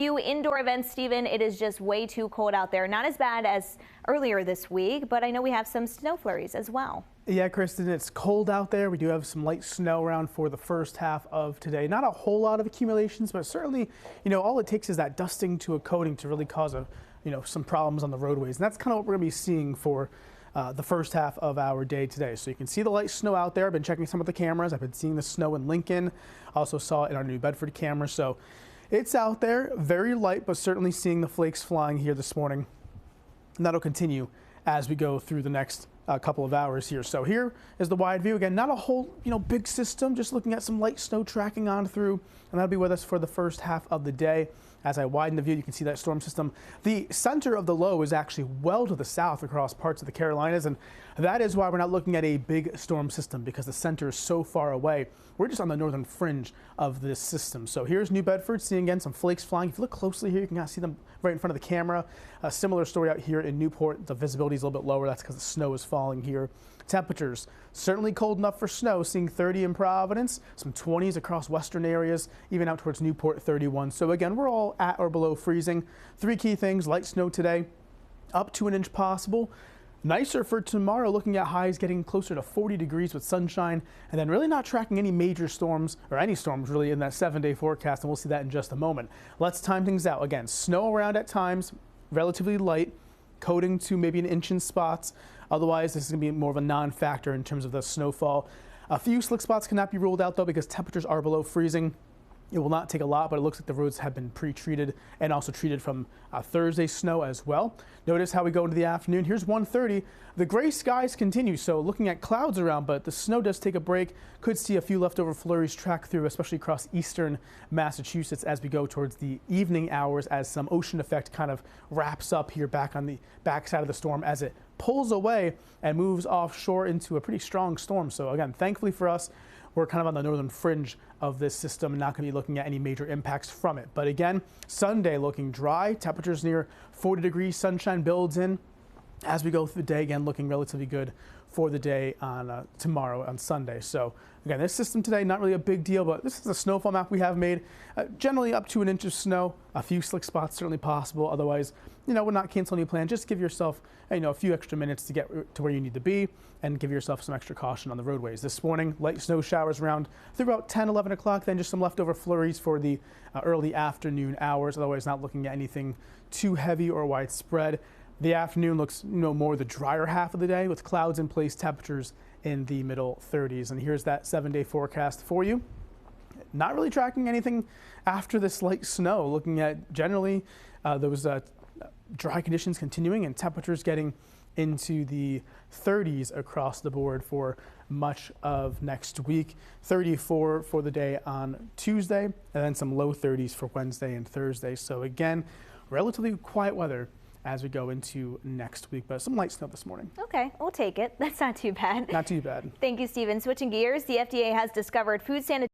Few indoor events, Stephen. It is just way too cold out there. Not as bad as earlier this week, but I know we have some snow flurries as well. Yeah, Kristen, it's cold out there. We do have some light snow around for the first half of today. Not a whole lot of accumulations, but certainly, all it takes is that dusting to a coating to really cause some problems on the roadways. And that's kind of what we're going to be seeing for the first half of our day today. So you can see the light snow out there. I've been checking some of the cameras. I've been seeing the snow in Lincoln. Also saw it in our New Bedford camera. So it's out there, very light, but certainly seeing the flakes flying here this morning. And that'll continue as we go through the next couple of hours here. So here is the wide view. Again, not a whole, big system, just looking at some light snow tracking on through, and that'll be with us for the first half of the day. As I widen the view, you can see that storm system. The center of the low is actually well to the south across parts of the Carolinas, and that is why we're not looking at a big storm system, because the center is so far away. We're just on the northern fringe of this system. So here's New Bedford, seeing again some flakes flying. If you look closely here, you can kind of see them right in front of the camera. A similar story out here in Newport. The visibility is a little bit lower. That's because the snow is falling here. Temperatures certainly cold enough for snow, seeing 30 in Providence, some 20s across western areas, even out towards Newport, 31. So again, we're all at or below freezing. Three key things: light snow today, up to an inch possible. Nicer for tomorrow, looking at highs getting closer to 40 degrees with sunshine, and then really not tracking any major storms or any storms really in that 7-day forecast, and we'll see that in just a moment. Let's time things out. Again, snow around at times, relatively light, coating to maybe an inch in spots. Otherwise, this is going to be more of a non-factor in terms of the snowfall. A few slick spots cannot be ruled out though, because temperatures are below freezing. It will not take a lot, but it looks like the roads have been pre-treated and also treated from Thursday snow as well. Notice how we go into the afternoon. Here's 1:30. The gray skies continue, so looking at clouds around, but the snow does take a break. Could see a few leftover flurries track through, especially across eastern Massachusetts as we go towards the evening hours, as some ocean effect kind of wraps up here back on the backside of the storm as it pulls away and moves offshore into a pretty strong storm. So again, thankfully for us, we're kind of on the northern fringe of this system, not going to be looking at any major impacts from it. But again, Sunday looking dry, temperatures near 40 degrees, sunshine builds in as we go through the day. Again, looking relatively good for the day on tomorrow on Sunday. So again, this system today, not really a big deal, but this is a snowfall map we have made. Generally up to an inch of snow, a few slick spots certainly possible. Otherwise, we're not canceling any plan. Just give yourself, a few extra minutes to get to where you need to be, and give yourself some extra caution on the roadways. This morning, light snow showers around through about 10, 11 o'clock, then just some leftover flurries for the early afternoon hours. Otherwise, not looking at anything too heavy or widespread. The afternoon looks more the drier half of the day, with clouds in place, temperatures in the middle 30s. And here's that 7-day forecast for you. Not really tracking anything after this light snow. Looking at generally those dry conditions continuing and temperatures getting into the 30s across the board for much of next week. 34 for the day on Tuesday, and then some low 30s for Wednesday and Thursday. So again, relatively quiet weather as we go into next week, but some light snow this morning. Okay, we'll take it. That's not too bad. Not too bad. Thank you, Stephen. Switching gears, the FDA has discovered food sanitary